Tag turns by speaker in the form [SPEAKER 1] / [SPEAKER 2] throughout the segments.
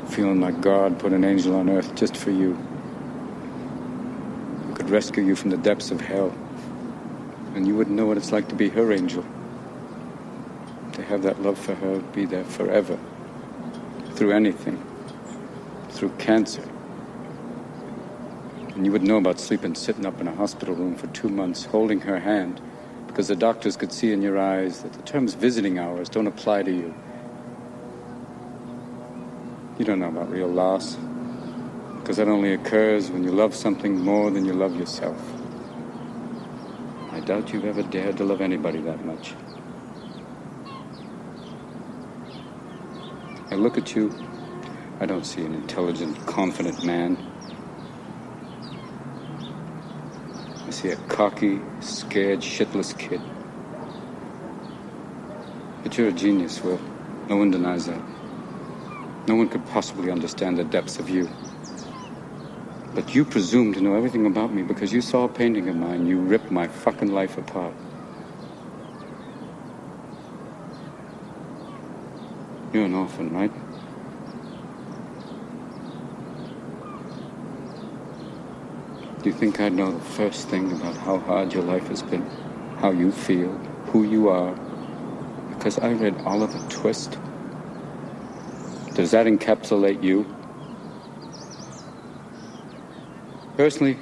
[SPEAKER 1] feeling like God put an angel on earth just for you. Who could rescue you from the depths of hell. And you wouldn't know what it's like to be her angel. To have that love for her be there forever. Through anything. Through cancer. And you would know about sitting up in a hospital room for 2 months, holding her hand, because the doctors could see in your eyes that the terms visiting hours don't apply to you. You don't know about real loss, because that only occurs when you love something more than you love yourself. I doubt you've ever dared to love anybody that much. I look at you, I don't see an intelligent, confident man. I see a cocky, scared, shitless kid. But you're a genius, Will. No one denies that. No one could possibly understand the depths of you. But you presume to know everything about me because you saw a painting of mine. You ripped my fucking life apart. You're an orphan, right? Do you think I'd know the first thing about how hard your life has been? How you feel? Who you are? Because I read Oliver Twist? Does that encapsulate you? Personally,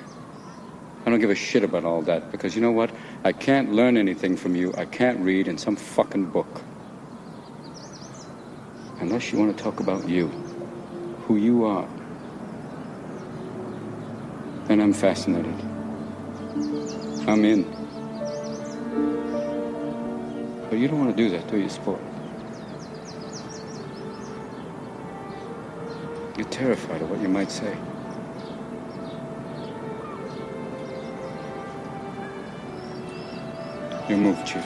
[SPEAKER 1] I don't give a shit about all that, because you know what? I can't learn anything from you. I can't read in some fucking book. Unless you want to talk about you. Who you are. Then I'm fascinated. I'm in. But you don't want to do that, do you, sport? You're terrified of what you might say. Your move, Chief.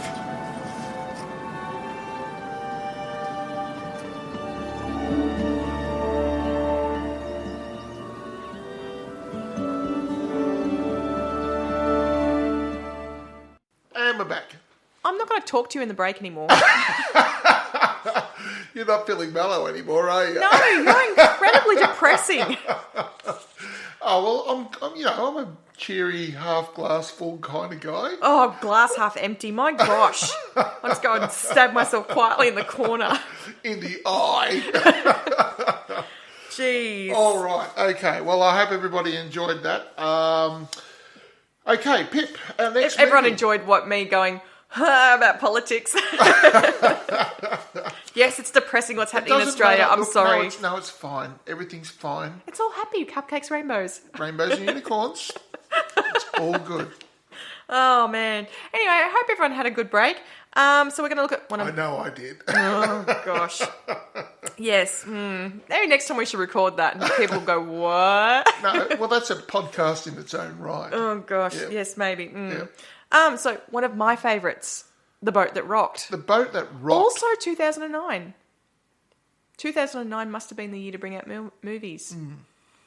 [SPEAKER 2] And we're back.
[SPEAKER 3] I'm not going to talk to you in the break anymore.
[SPEAKER 2] You're not feeling mellow anymore, are you?
[SPEAKER 3] No, you're incredibly depressing.
[SPEAKER 2] Oh, well, I'm a cheery, half glass full kind of guy.
[SPEAKER 3] Oh, glass half empty. My gosh. I'll just go and stab myself quietly in the corner.
[SPEAKER 2] In the eye.
[SPEAKER 3] Jeez.
[SPEAKER 2] All right. Okay. Well, I hope everybody enjoyed that. Okay, Pip, our next
[SPEAKER 3] Everyone
[SPEAKER 2] movie.
[SPEAKER 3] enjoyed me going about politics. Yes, it's depressing what's happening in Australia.
[SPEAKER 2] Matter.
[SPEAKER 3] I'm
[SPEAKER 2] Look,
[SPEAKER 3] sorry.
[SPEAKER 2] No, it's fine. Everything's fine.
[SPEAKER 3] It's all happy. Cupcakes, rainbows.
[SPEAKER 2] Rainbows and unicorns. It's all good.
[SPEAKER 3] Oh, man. Anyway, I hope everyone had a good break. So we're going to look at one of...
[SPEAKER 2] I know I did.
[SPEAKER 3] Oh, gosh. Yes. Maybe next time we should record that and people will go, what?
[SPEAKER 2] No, well, that's a podcast in its own right.
[SPEAKER 3] Oh, gosh.
[SPEAKER 2] Yeah.
[SPEAKER 3] Yes, maybe.
[SPEAKER 2] Yeah.
[SPEAKER 3] So one of my favourites, The Boat That Rocked.
[SPEAKER 2] The Boat That Rocked.
[SPEAKER 3] Also 2009. 2009 must have been the year to bring out movies.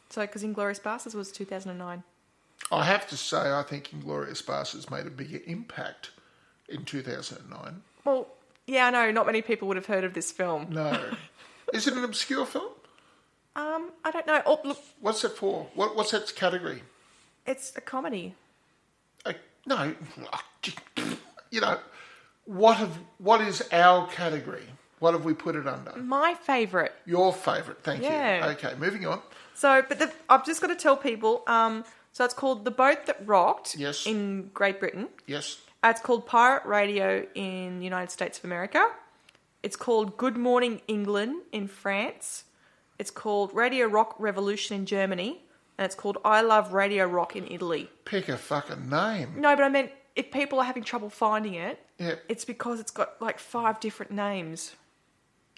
[SPEAKER 3] So, because Inglorious Bastards was 2009.
[SPEAKER 2] I have to say, I think Inglorious Bastards made a bigger impact in 2009.
[SPEAKER 3] Well, yeah, I know. Not many people would have heard of this film.
[SPEAKER 2] No. Is it an obscure film?
[SPEAKER 3] I don't know. Oh, look.
[SPEAKER 2] What's it for? What's its category?
[SPEAKER 3] It's a comedy.
[SPEAKER 2] No. You know, what is our category? What have we put it under?
[SPEAKER 3] My favourite.
[SPEAKER 2] Your favourite, thank you.
[SPEAKER 3] Yeah.
[SPEAKER 2] Okay, moving on.
[SPEAKER 3] So, but I've just got to tell people, so it's called The Boat That Rocked
[SPEAKER 2] Yes.
[SPEAKER 3] in Great Britain.
[SPEAKER 2] Yes.
[SPEAKER 3] It's called Pirate Radio in the United States of America. It's called Good Morning England in France. It's called Radio Rock Revolution in Germany. And it's called I Love Radio Rock in Italy.
[SPEAKER 2] Pick a fucking name.
[SPEAKER 3] No, but I meant if people are having trouble finding it,
[SPEAKER 2] Yeah.
[SPEAKER 3] it's because it's got like 5 different names.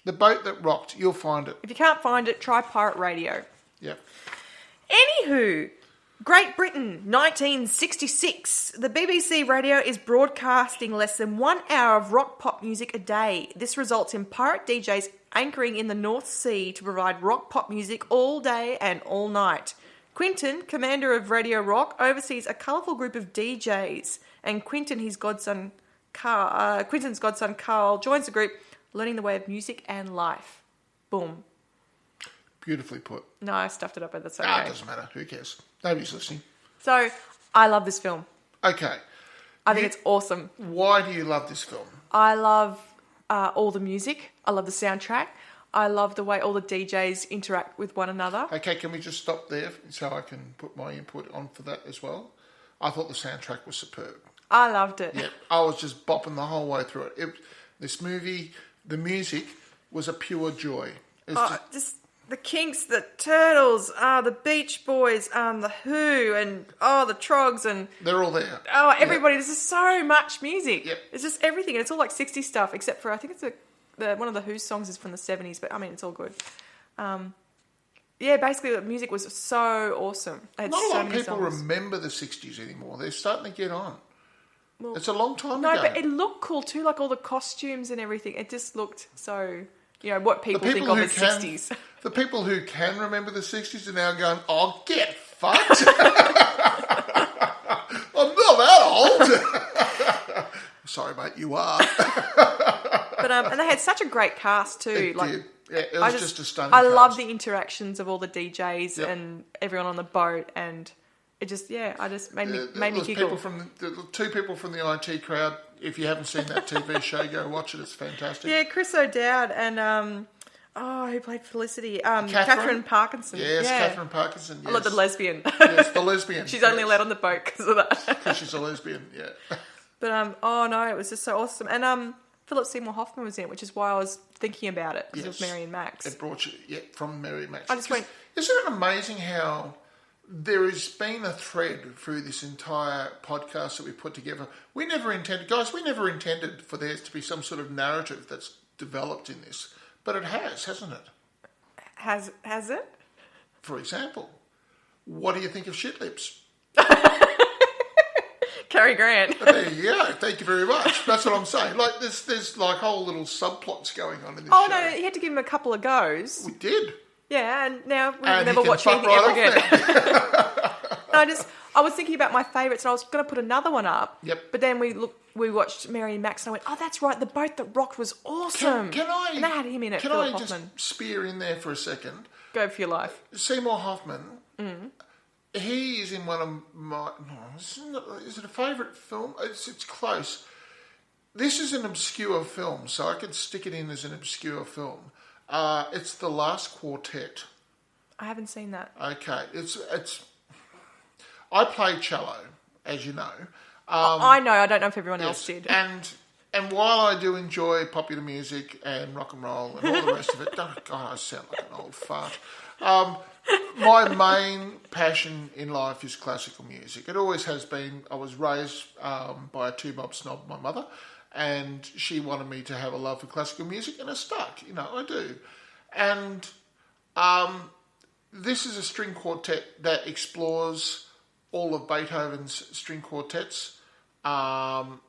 [SPEAKER 2] The Boat That Rocked, you'll find it.
[SPEAKER 3] If you can't find it, try Pirate Radio.
[SPEAKER 2] Yep.
[SPEAKER 3] Anywho, Great Britain, 1966. The BBC radio is broadcasting less than 1 hour of rock pop music a day. This results in pirate DJs anchoring in the North Sea to provide rock pop music all day and all night. Quinton, commander of Radio Rock, oversees a colourful group of DJs, and Quinton's godson Carl joins the group, learning the way of music and life. Boom.
[SPEAKER 2] Beautifully put.
[SPEAKER 3] No, I stuffed it up, but that's okay.
[SPEAKER 2] Ah, it doesn't matter. Who cares? Nobody's listening.
[SPEAKER 3] So, I love this film.
[SPEAKER 2] Okay.
[SPEAKER 3] I think it's awesome.
[SPEAKER 2] Why do you love this film?
[SPEAKER 3] I love all the music. I love the soundtrack. I love the way all the DJs interact with one another.
[SPEAKER 2] Okay, can we just stop there so I can put my input on for that as well? I thought the soundtrack was superb.
[SPEAKER 3] I loved it.
[SPEAKER 2] Yeah, I was just bopping the whole way through it. This movie, the music was a pure joy.
[SPEAKER 3] Just the Kinks, the Turtles, the Beach Boys, the Who, and the Trogs, and
[SPEAKER 2] they're all there.
[SPEAKER 3] Everybody. There's just so much music.
[SPEAKER 2] Yep.
[SPEAKER 3] It's just everything. And it's all like 60s stuff, except for I think it's one of the Who songs is from the 70s, but I mean it's all good. Basically the music was so awesome. Not
[SPEAKER 2] a lot of people remember the 60s anymore. They're starting to get on. Well, it's a long time ago.
[SPEAKER 3] No, but it looked cool too, like all the costumes and everything. It just looked so, what people think of as 60s.
[SPEAKER 2] The people who can remember the 60s are now going, oh, get fucked. I'm not that old. Sorry, mate, you are.
[SPEAKER 3] But and they had such a great cast too.
[SPEAKER 2] It did. Yeah, it was just a stunning
[SPEAKER 3] I
[SPEAKER 2] cast.
[SPEAKER 3] love the interactions of all the DJs and everyone on the boat, and it just made me giggle.
[SPEAKER 2] Two people from the IT crowd. If you haven't seen that TV show, go watch it. It's fantastic.
[SPEAKER 3] Yeah, Chris O'Dowd and who played Felicity? Catherine Parkinson.
[SPEAKER 2] Yes, Catherine Parkinson. Yes.
[SPEAKER 3] I love the lesbian.
[SPEAKER 2] Yes, the lesbian.
[SPEAKER 3] She's only allowed on the boat because of that.
[SPEAKER 2] Because she's a lesbian. Yeah.
[SPEAKER 3] But it was just so awesome. And Philip Seymour Hoffman was in it, which is why I was thinking about it because of Mary and Max.
[SPEAKER 2] It brought you, from Mary and Max.
[SPEAKER 3] I just went.
[SPEAKER 2] Isn't it amazing how there has been a thread through this entire podcast that we put together? We never intended for there to be some sort of narrative that's developed in this, but it has, hasn't it?
[SPEAKER 3] Has it?
[SPEAKER 2] For example, what do you think of Shit Lips?
[SPEAKER 3] Cary Grant.
[SPEAKER 2] There you go. Thank you very much. That's what I'm saying. Like there's like whole little subplots going on in this show.
[SPEAKER 3] Oh no, you had to give him a couple of goes.
[SPEAKER 2] We did.
[SPEAKER 3] Yeah, and now we never watch anything ever again. I was thinking about my favourites, and I was going to put another one up.
[SPEAKER 2] Yep.
[SPEAKER 3] But then we watched Mary and Max, and I went, oh, that's right, the boat that rocked was awesome.
[SPEAKER 2] Can I?
[SPEAKER 3] And they had him in it.
[SPEAKER 2] Can
[SPEAKER 3] Philip
[SPEAKER 2] I
[SPEAKER 3] Hoffman.
[SPEAKER 2] just spear in there for a second?
[SPEAKER 3] Go for your life.
[SPEAKER 2] Seymour Hoffman. He is in one of my. Is it a favourite film? It's close. This is an obscure film, so I could stick it in as an obscure film. It's The Last Quartet.
[SPEAKER 3] I haven't seen that.
[SPEAKER 2] Okay, it's. I play cello, as you know.
[SPEAKER 3] I know. I don't know if everyone else did.
[SPEAKER 2] And while I do enjoy popular music and rock and roll and all the rest of it, God, I sound like an old fart. My main passion in life is classical music. It always has been. I was raised by a two-bob snob, my mother, and she wanted me to have a love for classical music, and it stuck. I do. And this is a string quartet that explores all of Beethoven's string quartets, and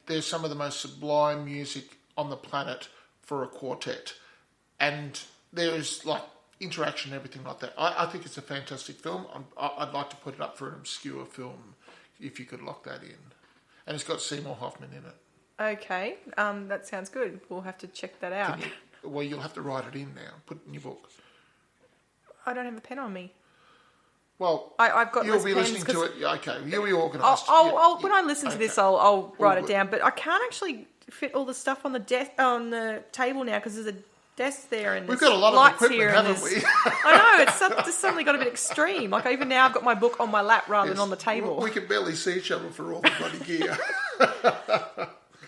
[SPEAKER 2] there's some of the most sublime music on the planet for a quartet. And there's like interaction and everything like that. I think it's a fantastic film. I'd like to put it up for an obscure film, if you could lock that in. And it's got Seymour Hoffman in it.
[SPEAKER 3] Okay, that sounds good. We'll have to check that out.
[SPEAKER 2] You'll have to write it in now. Put it in your book.
[SPEAKER 3] I don't have a pen on me.
[SPEAKER 2] Well,
[SPEAKER 3] I've got
[SPEAKER 2] you'll be listening to it. Okay, you'll be organised.
[SPEAKER 3] When I listen to this, I'll write it down. But I can't actually fit all the stuff on the table now because there's a desk there and
[SPEAKER 2] we've got a lot of equipment, haven't we?
[SPEAKER 3] I know, it's just suddenly got a bit extreme. Like even now I've got my book on my lap rather than on the table.
[SPEAKER 2] We can barely see each other for all the bloody gear.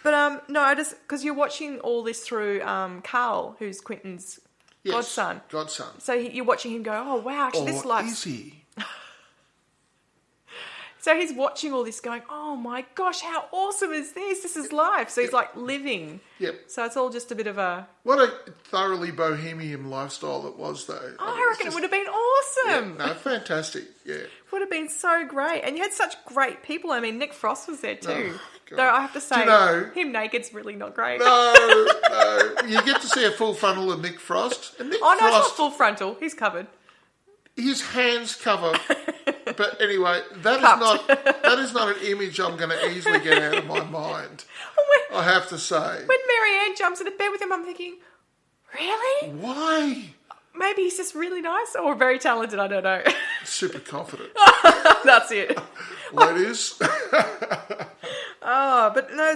[SPEAKER 3] But no, because you're watching all this through Carl, who's Quentin's godson. So you're watching him go, oh wow, actually this life.
[SPEAKER 2] Is he?
[SPEAKER 3] So he's watching all this going, oh my gosh, how awesome is this? This is life. So he's like living.
[SPEAKER 2] Yep.
[SPEAKER 3] So it's all just a bit of a...
[SPEAKER 2] What a thoroughly bohemian lifestyle it was, though.
[SPEAKER 3] I reckon it would have been awesome.
[SPEAKER 2] Yeah, no, fantastic, yeah.
[SPEAKER 3] Would have been so great. And you had such great people. I mean, Nick Frost was there too.
[SPEAKER 2] Oh,
[SPEAKER 3] though I have to say, him naked's really not great.
[SPEAKER 2] No. You get to see a full frontal of Nick Frost. And Nick Frost,
[SPEAKER 3] it's not full frontal. He's covered.
[SPEAKER 2] His hands cover. But anyway, that is not an image I'm going to easily get out of my mind. I have to say.
[SPEAKER 3] When Marianne jumps into bed with him, I'm thinking, really?
[SPEAKER 2] Why?
[SPEAKER 3] Maybe maybe he's just really nice or very talented. I don't know.
[SPEAKER 2] Super confident.
[SPEAKER 3] That's it.
[SPEAKER 2] Ladies.
[SPEAKER 3] Oh, but no,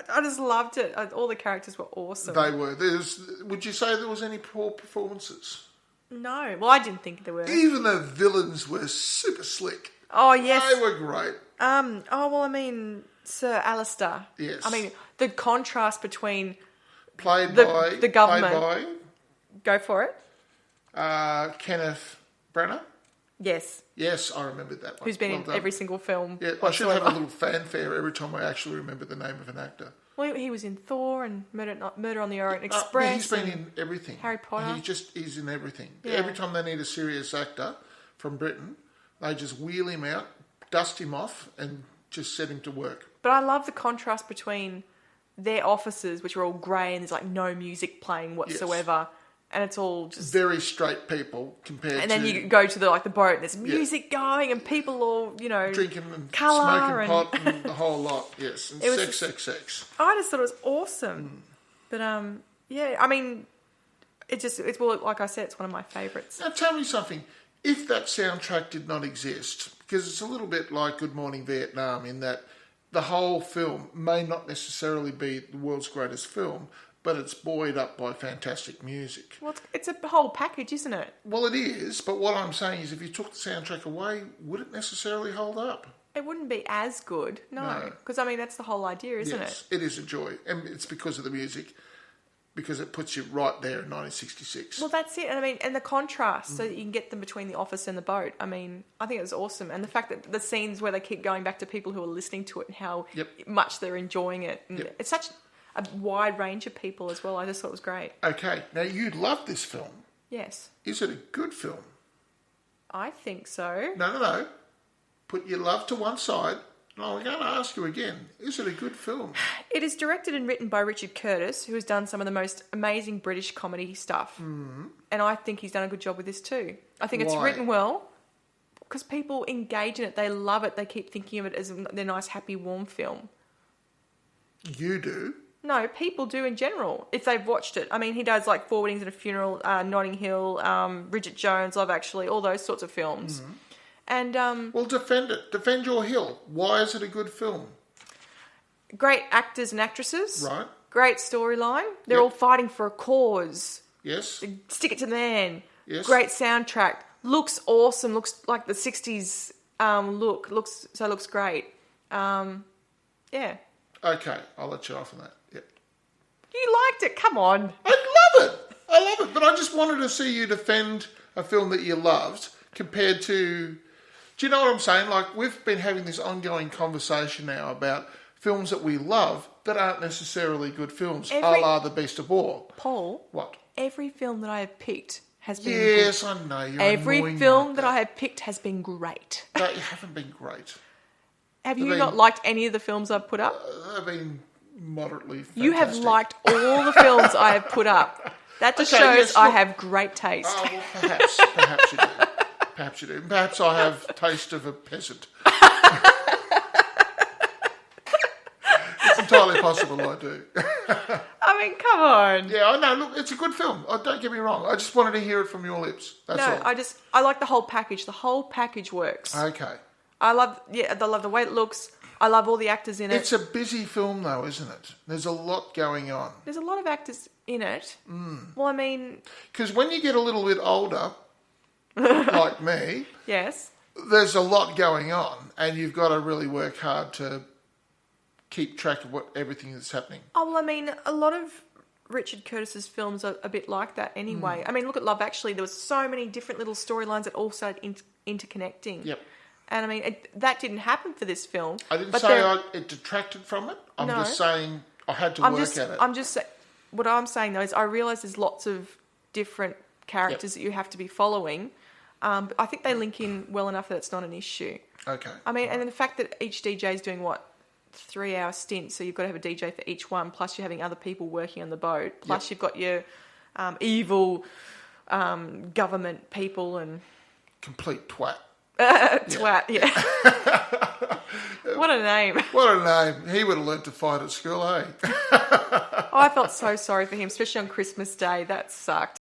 [SPEAKER 3] I just loved it. All the characters were awesome.
[SPEAKER 2] They were. Would you say there was any poor performances?
[SPEAKER 3] No. Well, I didn't think there were.
[SPEAKER 2] Even the villains were super slick.
[SPEAKER 3] Oh, yes.
[SPEAKER 2] They were great.
[SPEAKER 3] Sir Alistair.
[SPEAKER 2] Yes.
[SPEAKER 3] I mean, the contrast between
[SPEAKER 2] the
[SPEAKER 3] government. Go for it.
[SPEAKER 2] Kenneth Branagh.
[SPEAKER 3] Yes.
[SPEAKER 2] Yes, I remembered that one.
[SPEAKER 3] Who's been in every single film.
[SPEAKER 2] Yeah, I should have a little fanfare every time I actually remember the name of an actor.
[SPEAKER 3] Well, he was in Thor and Murder on the Orient Express.
[SPEAKER 2] He's been in everything.
[SPEAKER 3] Harry Potter.
[SPEAKER 2] He's in everything.
[SPEAKER 3] Yeah.
[SPEAKER 2] Every time they need a serious actor from Britain, they just wheel him out, dust him off, and just set him to work.
[SPEAKER 3] But I love the contrast between their offices, which are all grey and there's like no music playing whatsoever. Yes. And it's all just...
[SPEAKER 2] very straight people compared to...
[SPEAKER 3] And then you go to the boat and there's music going and people all,
[SPEAKER 2] drinking and
[SPEAKER 3] colour
[SPEAKER 2] smoking pot and the whole lot, yes. And sex.
[SPEAKER 3] I just thought it was awesome. But, I mean, it's like I said, it's one of my favourites.
[SPEAKER 2] Now tell me something. If that soundtrack did not exist, because it's a little bit like Good Morning Vietnam in that the whole film may not necessarily be the world's greatest film, but it's buoyed up by fantastic music.
[SPEAKER 3] Well, it's a whole package, isn't it?
[SPEAKER 2] Well, it is, but what I'm saying is if you took the soundtrack away, would it necessarily hold up?
[SPEAKER 3] It wouldn't be as good, no. Because, I mean, that's the whole idea, isn't it?
[SPEAKER 2] Yes, it is a joy. And it's because of the music, because it puts you right there in 1966.
[SPEAKER 3] Well, that's it. And I mean, and the contrast, so that you can get them between the office and the boat. I mean, I think it was awesome. And the fact that the scenes where they keep going back to people who are listening to it and how much they're enjoying it. And it's such a wide range of people as well. I just thought it was great.
[SPEAKER 2] Okay, now you love this film.
[SPEAKER 3] Yes.
[SPEAKER 2] Is it a good film?
[SPEAKER 3] I think so.
[SPEAKER 2] No. Put your love to one side. And I'm going to ask you again, is it a good film?
[SPEAKER 3] It is directed and written by Richard Curtis, who has done some of the most amazing British comedy stuff. Mm. And I think he's done a good job with this too. I think it's written well because people engage in it. They love it. They keep thinking of it as their nice, happy, warm film.
[SPEAKER 2] You do?
[SPEAKER 3] No, people do in general, if they've watched it. I mean, he does like Four Weddings and a Funeral, Notting Hill, Bridget Jones, Love Actually, all those sorts of films. Mm. And
[SPEAKER 2] well, defend it. Defend your hill. Why is it a good film?
[SPEAKER 3] Great actors and actresses.
[SPEAKER 2] Right.
[SPEAKER 3] Great storyline. They're all fighting for a cause.
[SPEAKER 2] Yes.
[SPEAKER 3] Stick it to the man.
[SPEAKER 2] Yes.
[SPEAKER 3] Great soundtrack. Looks awesome. Looks like the 60s look. Looks great. Yeah.
[SPEAKER 2] Okay, I'll let you off on that. Yep.
[SPEAKER 3] You liked it. Come on.
[SPEAKER 2] I love it. But I just wanted to see you defend a film that you loved compared to... Do you know what I'm saying? Like, we've been having this ongoing conversation now about films that we love that aren't necessarily good films, a la The Beast of War.
[SPEAKER 3] Paul.
[SPEAKER 2] What?
[SPEAKER 3] Every film that I have picked has been
[SPEAKER 2] Yes,
[SPEAKER 3] good.
[SPEAKER 2] I know. You're
[SPEAKER 3] every film that I have picked has been great.
[SPEAKER 2] No, you haven't been great.
[SPEAKER 3] Have you not liked any of the films I've put up?
[SPEAKER 2] They've been moderately fantastic.
[SPEAKER 3] You have liked all the films I have put up. That just shows I have great taste.
[SPEAKER 2] Oh, well, perhaps you do. Perhaps you do. Perhaps I have taste of a peasant. It's entirely possible I do.
[SPEAKER 3] I mean, come on.
[SPEAKER 2] Yeah, I know. Look, it's a good film. Don't get me wrong. I just wanted to hear it from your lips. That's all.
[SPEAKER 3] I like the whole package. The whole package works.
[SPEAKER 2] Okay.
[SPEAKER 3] I love the way it looks. I love all the actors in it.
[SPEAKER 2] It's a busy film, though, isn't it? There's a lot going on.
[SPEAKER 3] There's a lot of actors in it. Mm. Well, I mean...
[SPEAKER 2] Because when you get a little bit older, like me...
[SPEAKER 3] Yes.
[SPEAKER 2] There's a lot going on, and you've got to really work hard to keep track of everything that's happening.
[SPEAKER 3] Oh, well, I mean, a lot of Richard Curtis's films are a bit like that anyway. I mean, look at Love Actually. There was so many different little storylines that all started interconnecting.
[SPEAKER 2] Yep.
[SPEAKER 3] And I mean, that didn't happen for this film.
[SPEAKER 2] I didn't say it detracted from it. I'm just saying I had to work at it.
[SPEAKER 3] What I'm saying though is I realise there's lots of different characters that you have to be following. But I think they link in well enough that it's not an issue.
[SPEAKER 2] Okay.
[SPEAKER 3] I mean, and then the fact that each DJ is doing 3-hour stints, so you've got to have a DJ for each one, plus you're having other people working on the boat, plus you've got your evil government people and...
[SPEAKER 2] Complete twat.
[SPEAKER 3] Twat, yeah. What a name.
[SPEAKER 2] What a name. He would have learnt to fight at school, eh?
[SPEAKER 3] I felt so sorry for him, especially on Christmas Day. That sucked.